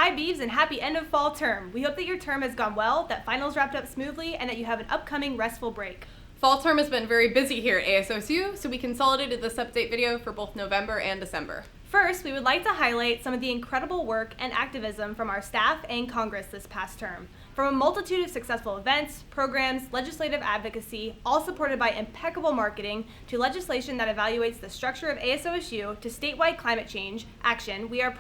Hi Beeves, and happy end of fall term. We hope that your term has gone well, that finals wrapped up smoothly, and that you have an upcoming restful break. Fall term has been very busy here at ASOSU, so we consolidated this update video for both November and December. First, we would like to highlight some of the incredible work and activism from our staff and Congress this past term. From a multitude of successful events, programs, legislative advocacy, all supported by impeccable marketing, to legislation that evaluates the structure of ASOSU, to statewide climate change action, we are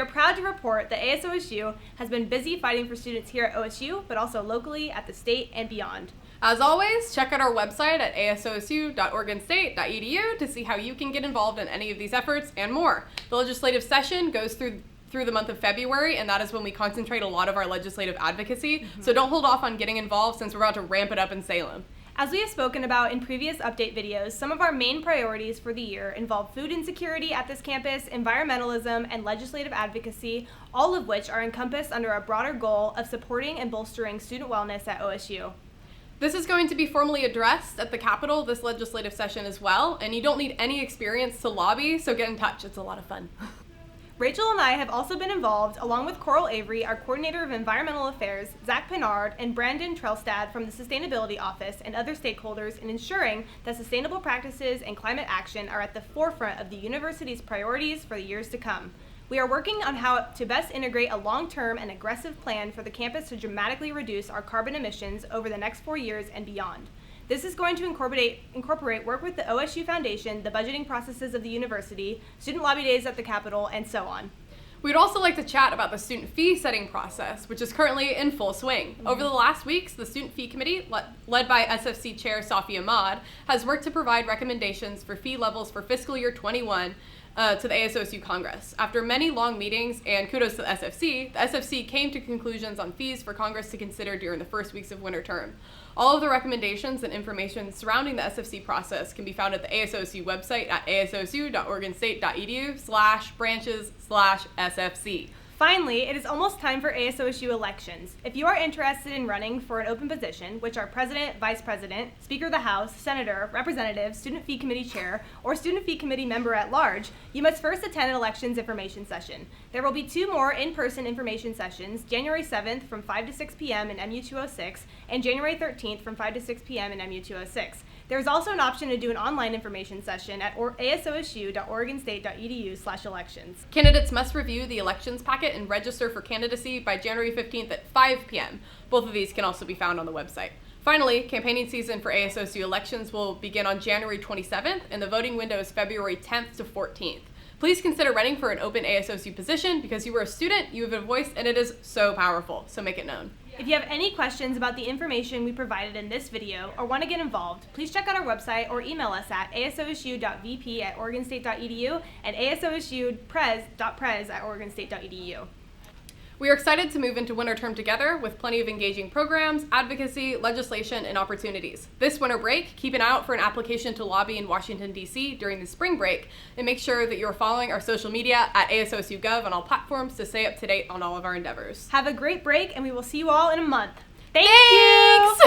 proud to report that ASOSU has been busy fighting for students here at OSU, but also locally at the state and beyond. As always, check out our website at asosu.oregonstate.edu to see how you can get involved in any of these efforts and more. The legislative session goes through the month of February, and that is when we concentrate a lot of our legislative advocacy, so don't hold off on getting involved since we're about to ramp it up in Salem. As we have spoken about in previous update videos, some of our main priorities for the year involve food insecurity at this campus, environmentalism, and legislative advocacy, all of which are encompassed under a broader goal of supporting and bolstering student wellness at OSU. This is going to be formally addressed at the Capitol this legislative session as well, and you don't need any experience to lobby, so get in touch. It's a lot of fun. Rachel and I have also been involved, along with Coral Avery, our Coordinator of Environmental Affairs, Zach Pinard, and Brandon Trelstad from the Sustainability Office, and other stakeholders in ensuring that sustainable practices and climate action are at the forefront of the university's priorities for the years to come. We are working on how to best integrate a long-term and aggressive plan for the campus to dramatically reduce our carbon emissions over the next 4 years and beyond. This is going to incorporate work with the OSU Foundation, the budgeting processes of the university, student lobby days at the Capitol, and so on. We'd also like to chat about the student fee setting process, which is currently in full swing. Over the last weeks, the Student Fee Committee, led by SFC Chair Safi Ahmad, has worked to provide recommendations for fee levels for fiscal year 21 to the ASOSU Congress. After many long meetings, and kudos to the SFC came to conclusions on fees for Congress to consider during the first weeks of winter term. All of the recommendations and information surrounding the SFC process can be found at the ASOSU website at asosu.oregonstate.edu/branches/SFC. Finally, it is almost time for ASOSU elections. If you are interested in running for an open position, which are President, Vice President, Speaker of the House, Senator, Representative, Student Fee Committee Chair, or Student Fee Committee Member at Large, you must first attend an elections information session. There will be 2 more in-person information sessions, January 7th from 5 to 6 p.m. in MU206 and January 13th from 5 to 6 p.m. in MU206. There is also an option to do an online information session at asosu.oregonstate.edu/elections. Candidates must review the elections packet and register for candidacy by January 15th at 5 p.m. Both of these can also be found on the website. Finally, campaigning season for ASOSU elections will begin on January 27th, and the voting window is February 10th to 14th. Please consider running for an open ASOSU position because you are a student, you have a voice, and it is so powerful, so make it known. If you have any questions about the information we provided in this video or want to get involved, please check out our website or email us at asosu.vp@oregonstate.edu and asosupres.pres@oregonstate.edu. We are excited to move into winter term together with plenty of engaging programs, advocacy, legislation, and opportunities. This winter break, keep an eye out for an application to lobby in Washington, D.C. during the spring break, and make sure that you're following our social media at ASOSU.gov on all platforms to stay up to date on all of our endeavors. Have a great break, and we will see you all in a month. Thanks!